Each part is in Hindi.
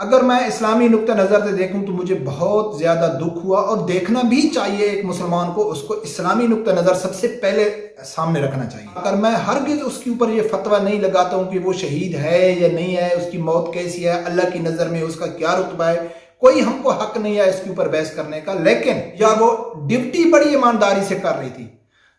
अगर मैं इस्लामी नुक्ता नज़र से देखूं तो मुझे बहुत ज़्यादा दुख हुआ, और देखना भी चाहिए एक मुसलमान को, उसको इस्लामी नुक्ता नज़र सबसे पहले सामने रखना चाहिए। अगर मैं हरगिज़ उसके ऊपर ये फतवा नहीं लगाता हूं कि वो शहीद है या नहीं है, उसकी मौत कैसी है, अल्लाह की नज़र में उसका क्या रुतबा है, कोई हमको हक नहीं है इसके ऊपर बहस करने का। लेकिन या वो ड्यूटी बड़ी ईमानदारी से कर रही थी,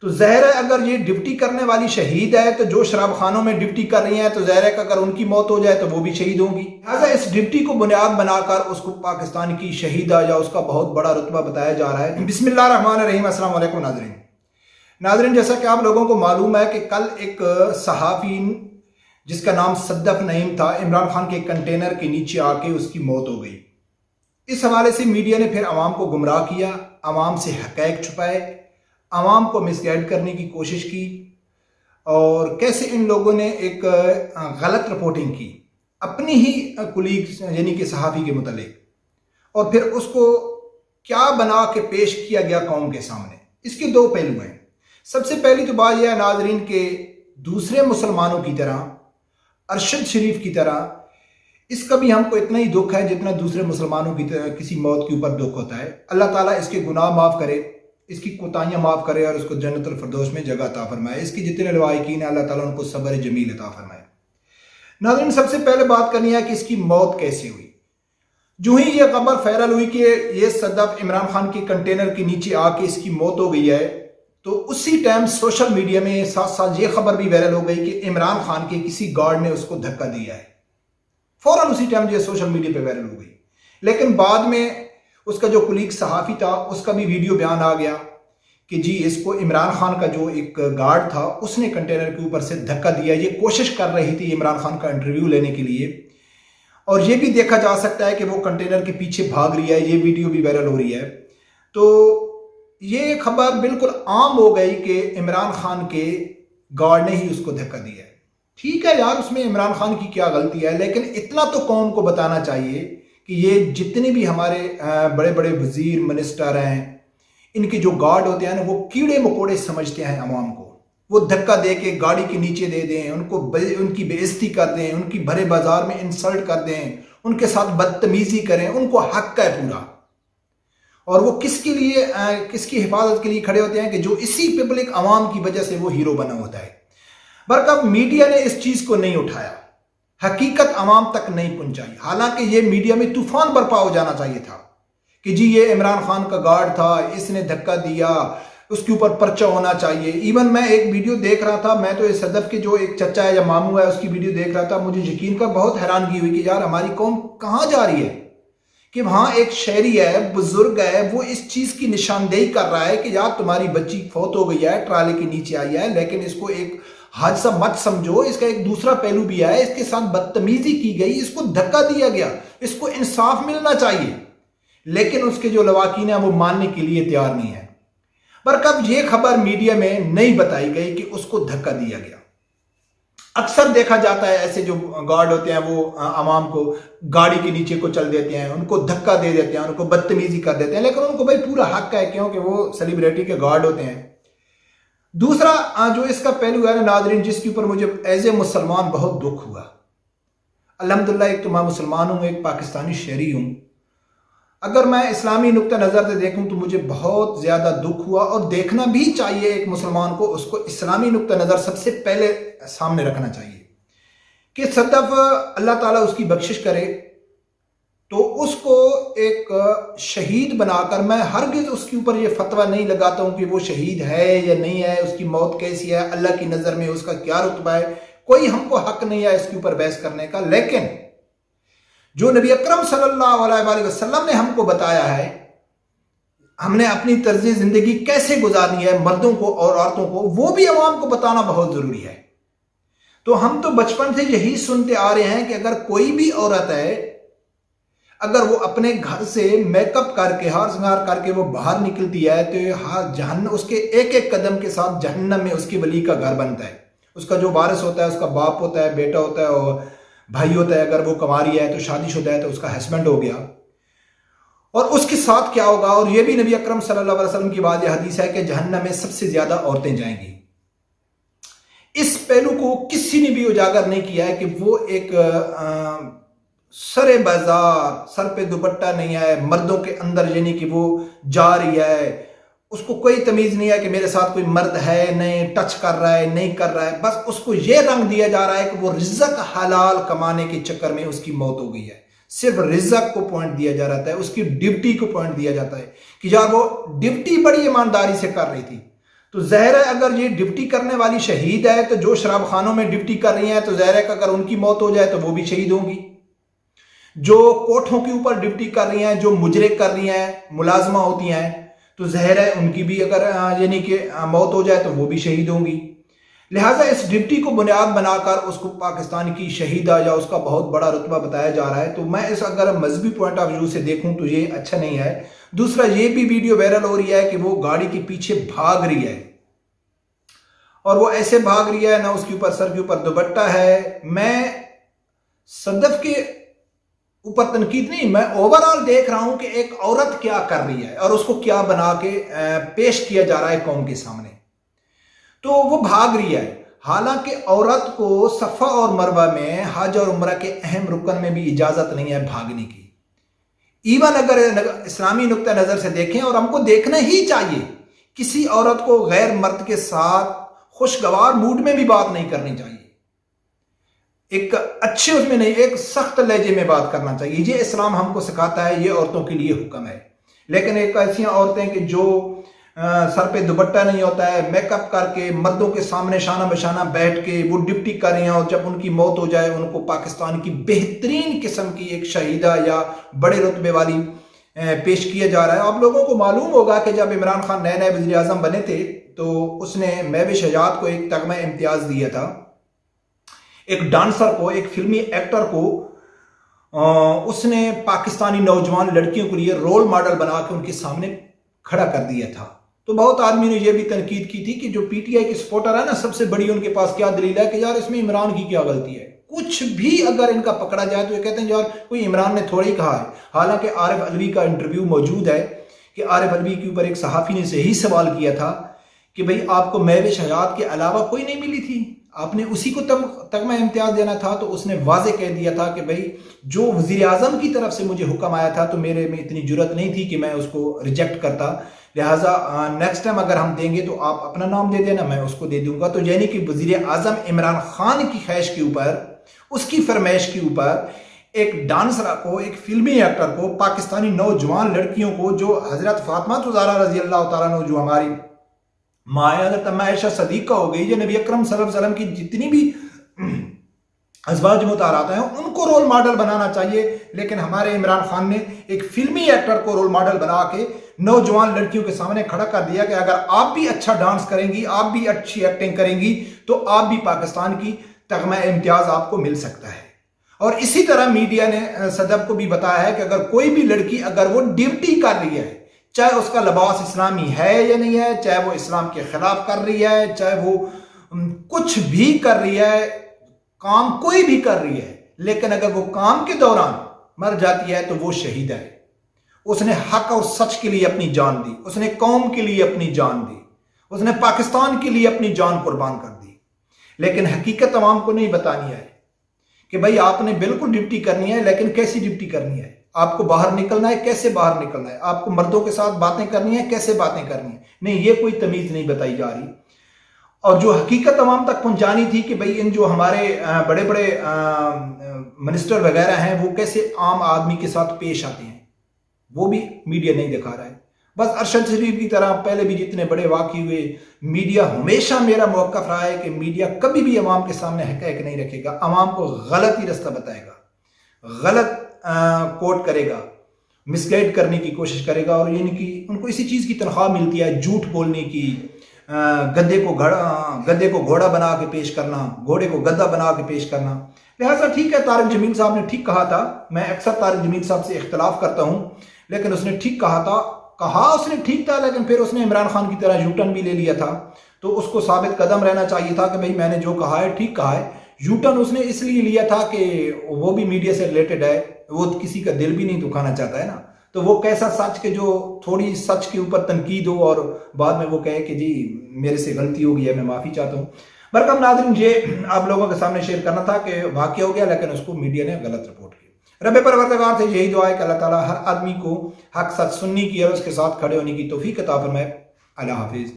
तो ज़ाहिर है अगर ये ड्यूटी करने वाली शहीद है, तो जो शराब खानों में ड्यूटी कर रही हैं, तो ज़ाहिर है कि अगर उनकी मौत हो जाए तो वो भी शहीद होंगी। लिहाजा इस ड्यूटी को बुनियाद बनाकर उसको पाकिस्तान की शहीदा या उसका बहुत बड़ा रुतबा बताया जा रहा है। बिस्मिल्लाहिर्रहमानिर्रहीम। अस्सलाम वालेकुम नाज़रीन, जैसा कि आप लोगों को मालूम है कि कल एक सहाफ़ी जिसका नाम सद्दफ नईम था, इमरान खान के कंटेनर के नीचे आके उसकी मौत हो गई। इस हवाले से मीडिया ने फिर अवाम को गुमराह किया, अवाम से हक़ाइक़ छुपाए, आवाम को मिसगाइड करने की कोशिश की, और कैसे इन लोगों ने एक गलत रिपोर्टिंग की अपनी ही कुलीग यानी कि सहाफ़ी के मुतालिक, और फिर उसको क्या बना के पेश किया गया कौम के सामने। इसके दो पहलू हैं। सबसे पहली तो बात यह है नाज़रीन के दूसरे मुसलमानों की तरह, अरशद शरीफ की तरह, इसका भी हमको इतना ही दुख है जितना दूसरे मुसलमानों की तरह किसी मौत के ऊपर दुख होता है। अल्लाह ताला इसके गुनाह माफ़ करे, इसकी कोताहियाँ माफ़ करे और उसको जन्नतुल फिरदौस में जगह अता फरमाए। इसकी जितने लवाहिकीन है अल्लाह ताला उनको सब्र जमील अता फरमाए। नाज़रीन, सबसे पहले बात करनी है कि इसकी मौत कैसे हुई। जो ही ये खबर वायरल हुई कि ये सद्दफ इमरान खान के कंटेनर के नीचे आके इसकी मौत हो गई है, तो उसी टाइम सोशल मीडिया में साथ साथ ये खबर भी वायरल हो गई कि इमरान खान के किसी गार्ड ने उसको धक्का दिया है। फौरन उसी टाइम ये सोशल मीडिया पे वायरल हो गई। लेकिन बाद में उसका जो कुलीग सहाफ़ी था उसका भी वीडियो बयान आ गया कि जी इसको इमरान खान का जो एक गार्ड था उसने कंटेनर के ऊपर से धक्का दिया। ये कोशिश कर रही थी इमरान खान का इंटरव्यू लेने के लिए, और ये भी देखा जा सकता है कि वो कंटेनर के पीछे भाग रही है। ये वीडियो भी वायरल हो रही है। तो ये खबर बिल्कुल आम हो गई कि इमरान खान के गार्ड ने ही उसको धक्का दिया है। ठीक है यार, उसमें इमरान खान की क्या गलती है, लेकिन इतना तो कौम को बताना चाहिए कि ये जितने भी हमारे बड़े बड़े वजीर मिनिस्टर हैं, इनके जो गार्ड होते हैं ना, वो कीड़े मकोड़े समझते हैं अवाम को। वो धक्का दे के गाड़ी के नीचे दे दें, उनकी बेइज्जती कर दें, उनकी भरे बाजार में इंसल्ट कर दें, उनके साथ बदतमीजी करें, उनको हक है पूरा। और वो किसके लिए, किसकी हिफाजत के लिए खड़े होते हैं कि जो इसी पब्लिक अवाम की वजह से वो हीरो बना होता है। बरकब मीडिया ने इस चीज को नहीं उठाया, हकीकत अवाम तक नहीं पहुंचाई। हालांकि ये मीडिया में तूफान बर्पा हो जाना चाहिए था कि जी ये इमरान खान का गार्ड था, इसने धक्का दिया, उसके ऊपर पर्चा होना चाहिए। इवन मैं एक वीडियो देख रहा था, मैं तो इस सदफ के जो एक चचा है या मामू है उसकी वीडियो देख रहा था, मुझे यकीन का बहुत हैरानगी हुई कि यार हमारी कौम कहाँ जा रही है। कि वहां एक शहरी है, बुजुर्ग है, वो इस चीज की निशानदेही कर रहा है कि यार तुम्हारी बच्ची फौत हो गई है, ट्राले के नीचे आई है, लेकिन इसको एक हादसा मत समझो, इसका एक दूसरा पहलू भी है, इसके साथ बदतमीजी की गई, इसको धक्का दिया गया, इसको इंसाफ मिलना चाहिए। लेकिन उसके जो लवाकीन है वो मानने के लिए तैयार नहीं है। पर कब ये खबर मीडिया में नहीं बताई गई कि उसको धक्का दिया गया। अक्सर देखा जाता है ऐसे जो गार्ड होते हैं वो आवाम को गाड़ी के नीचे को चल देते हैं, उनको धक्का दे देते हैं, उनको बदतमीजी कर देते हैं, लेकिन उनको भाई पूरा हक है क्योंकि वो सेलिब्रिटी के गार्ड होते हैं। दूसरा जो इसका पहलू है ना नाज़रीन, जिसके ऊपर मुझे एज ए मुसलमान बहुत दुख हुआ। अल्हम्दुलिल्लाह, एक तो मैं मुसलमान हूँ, एक पाकिस्तानी शहरी हूँ। अगर मैं इस्लामी नुक्ता नज़र से देखूं तो मुझे बहुत ज़्यादा दुख हुआ, और देखना भी चाहिए एक मुसलमान को, उसको इस्लामी नुक्ता नज़र सबसे पहले सामने रखना चाहिए कि सद्दफ अल्लाह ताला उसकी बख्शिश करे तो उसको एक शहीद बनाकर, मैं हरगिज़ उसके ऊपर ये फतवा नहीं लगाता हूँ कि वो शहीद है या नहीं है, उसकी मौत कैसी है, अल्लाह की नज़र में उसका क्या रुतबा है, कोई हमको हक नहीं है इसके ऊपर बहस करने का। लेकिन जो नबी अकरम सल्लल्लाहु अलैहि वसल्लम ने हमको बताया है, हमने अपनी तर्ज जिंदगी कैसे गुजारनी है मर्दों को और औरतों को, वो भी अवाम को बताना बहुत जरूरी है। तो हम तो बचपन से यही सुनते आ रहे हैं कि अगर कोई भी औरत है, अगर वो अपने घर से मेकअप करके, हार श्रृंगार करके वो बाहर निकलती है तो जहन्नम, उसके एक एक कदम के साथ जहन्नम में उसकी वली का घर बनता है। उसका जो वारिस होता है, उसका बाप होता है, बेटा होता है और भाई होता है। अगर वो कुंवारी है तो शादीशुदा है तो उसका हस्बैंड हो गया। और उसके साथ क्या होगा, और ये भी नबी अकरम सल्लल्लाहु अलैहि वसल्लम की बात हदीस है कि जहन्नम में सबसे ज्यादा औरतें जाएंगी। इस पहलू को किसी ने भी उजागर नहीं किया है कि वो एक सरे बाजार, सर पे दुपट्टा नहीं है, मर्दों के अंदर यानी कि वो जा रही है, उसको कोई तमीज़ नहीं है कि मेरे साथ कोई मर्द है नहीं, टच कर रहा है नहीं कर रहा है, बस उसको ये रंग दिया जा रहा है कि वो रिज़्क हलाल कमाने के चक्कर में उसकी मौत हो गई है। सिर्फ रिज़्क को पॉइंट दिया जा रहा है, उसकी ड्यूटी को पॉइंट दिया जाता है कि यार वो ड्यूटी बड़ी ईमानदारी से कर रही थी। तो ज़ाहिर है अगर ये ड्यूटी करने वाली शहीद है, तो जो शराब खानों में ड्यूटी कर रही हैं, तो ज़ाहिर है कि अगर उनकी मौत हो जाए तो वो भी शहीद होंगी। जो कोठों के ऊपर ड्यूटी कर रही हैं, जो मुजरे कर रही हैं, मुलाजमा होती हैं, तो ज़ाहिर है उनकी भी अगर यानी कि मौत हो जाए तो वो भी शहीद होंगी। लिहाजा इस ड्यूटी को बुनियाद बनाकर उसको पाकिस्तान की शहीदा या उसका बहुत बड़ा रुतबा बताया जा रहा है। तो मैं इस अगर मजहबी पॉइंट ऑफ व्यू से देखूं तो ये अच्छा नहीं है। दूसरा, ये भी वीडियो वायरल हो रही है कि वो गाड़ी के पीछे भाग रही है और वो ऐसे भाग रही है, ना उसके ऊपर सर के ऊपर दुपट्टा है। मैं सदफ के ऊपर तनकीद नहीं, मैं ओवरऑल देख रहा हूं कि एक औरत क्या कर रही है और उसको क्या बना के पेश किया जा रहा है कौम के सामने। तो वो भाग रही है, हालांकि औरत को सफ़ा और मरवा में हज और उम्रा के अहम रुकन में भी इजाज़त नहीं है भागने की। इवन अगर इस्लामी नुक्ता नज़र से देखें, और हमको देखना ही चाहिए, किसी औरत को गैर मर्द के साथ खुशगवार मूड में भी बात नहीं करनी चाहिए, एक अच्छे उसमें नहीं, एक सख्त लहजे में बात करना चाहिए। ये इस्लाम हमको सिखाता है, ये औरतों के लिए हुक्म है। लेकिन एक ऐसी औरतें कि जो सर पे दुपट्टा नहीं होता है, मेकअप करके मर्दों के सामने शाना बशाना बैठ के वो ड्यूटी कर रही हैं, और जब उनकी मौत हो जाए उनको पाकिस्तान की बेहतरीन किस्म की एक शहीदा या बड़े रुतबे वाली पेश किया जा रहा है। आप लोगों को मालूम होगा कि जब इमरान खान नए नए वज़ीर आज़म बने थे तो उसने महवे शजात को एक तगमा इम्तियाज़ दिया था, एक डांसर को, एक फिल्मी एक्टर को उसने पाकिस्तानी नौजवान लड़कियों के लिए रोल मॉडल बना के उनके सामने खड़ा कर दिया था। तो बहुत आदमी ने यह भी तनकीद की थी कि जो पीटीआई के सपोर्टर है ना, सबसे बड़ी उनके पास क्या दलील है कि यार इसमें इमरान की क्या गलती है। कुछ भी अगर इनका पकड़ा जाए तो ये कहते हैं यार कोई इमरान ने थोड़ा ही कहा है। हालांकि आरिफ अलवी का इंटरव्यू मौजूद है कि आरिफ अलवी के ऊपर एक सहाफ़ी ने सही सवाल किया था कि भाई आपको महवे शजात के अलावा कोई नहीं मिली थी, आपने उसी को तगमा इम्तियाज देना था। तो उसने वाजे कह दिया था कि भाई जो वज़ीर आज़म की तरफ से मुझे हुक्म आया था तो मेरे में इतनी जुर्रत नहीं थी कि मैं उसको रिजेक्ट करता, लिहाजा नेक्स्ट टाइम अगर हम देंगे तो आप अपना नाम दे देना, मैं उसको दे दूंगा। तो यानी कि वज़ीर आज़म इमरान खान की ख्वाहिश के ऊपर, उसकी फरमाइश के ऊपर एक डांसर को, एक फिल्मी एक्टर को, पाकिस्तानी नौजवान लड़कियों को, जो हज़रत फातिमा ज़हरा रज़ी अल्लाह तआला अन्हा जो हमारी माँ हज़रत अम्मा आयशा सदीक़ा हो गई, जो नबी अकरम सल्लल्लाहु अलैहि वसल्लम की जितनी भी अज़वाज मुताहरात हैं उनको रोल मॉडल बनाना चाहिए। लेकिन हमारे इमरान खान ने एक फिल्मी एक्टर को रोल मॉडल बना के नौजवान लड़कियों के सामने खड़ा कर दिया कि अगर आप भी अच्छा डांस करेंगी, आप भी अच्छी एक्टिंग करेंगी तो आप भी पाकिस्तान की तगमा इम्तियाज आपको मिल सकता है। और इसी तरह मीडिया ने सदफ को भी बताया है कि अगर कोई भी लड़की अगर वो ड्यूटी कर रही है, चाहे उसका लिबास इस्लामी है या नहीं है, चाहे वो इस्लाम के खिलाफ कर रही है, चाहे वो कुछ भी कर रही है, काम कोई भी कर रही है, लेकिन अगर वो काम के दौरान मर जाती है तो वो शहीद है। उसने हक और सच के लिए अपनी जान दी, उसने कौम के लिए अपनी जान दी, उसने पाकिस्तान के लिए अपनी जान कुर्बान कर दी। लेकिन हकीकत तमाम को नहीं बतानी है कि भाई आपने बिल्कुल ड्यूटी करनी है, लेकिन कैसी ड्यूटी करनी है, आपको बाहर निकलना है, कैसे बाहर निकलना है, आपको मर्दों के साथ बातें करनी है, कैसे बातें करनी है, नहीं, ये कोई तमीज़ नहीं बताई जा रही। और जो हकीकत तमाम तक पहुंचानी थी कि भाई इन जो हमारे बड़े बड़े मिनिस्टर वगैरह हैं वो कैसे आम आदमी के साथ पेश आते हैं, वो भी मीडिया नहीं दिखा रहा है। बस अरशद शरीफ की तरह पहले भी जितने बड़े वाक़े हुए, मीडिया हमेशा, मेरा मौक़िफ़ रहा है कि मीडिया कभी भी अवाम के सामने हक़ाइक़ नहीं रखेगा, अवाम को गलत ही रास्ता बताएगा, गलत कोट करेगा, मिसगाइड करने की कोशिश करेगा। और यानी कि उनको इसी चीज़ की तनख्वाह मिलती है, झूठ बोलने की, गद्दे को घोड़ा बना के पेश करना, घोड़े को गद्दा बना के पेश करना। लिहाजा ठीक है, तारिक जमील साहब ने ठीक कहा था, मैं अक्सर तारिक जमील साहब से इख्तलाफ करता हूँ, लेकिन उसने ठीक कहा था, उसने ठीक था, लेकिन फिर उसने इमरान खान की तरह यूटर्न भी ले लिया था। तो उसको साबित कदम रहना चाहिए था कि भाई मैंने जो कहा है ठीक कहा है। यूटर्न उसने इसलिए लिया था कि वो भी मीडिया से रिलेटेड है, वो किसी का दिल भी नहीं दुखाना चाहता है ना। तो वो कैसा सच के जो थोड़ी सच के ऊपर तनकीद हो और बाद में वो कहे कि जी मेरे से गलती हो गई है, मैं माफ़ी चाहता हूँ। बरकम नाज़रीन, ये आप लोगों के सामने शेयर करना था कि वाक़या हो गया, लेकिन उसको मीडिया ने गलत रिपोर्ट किया। रब परवरदिगार से यही दुआ है कि अल्लाह ताला हर आदमी को हक सच सुनने की और उसके साथ खड़े होने की तौफीक अता फरमाए। अल्लाह हाफिज़।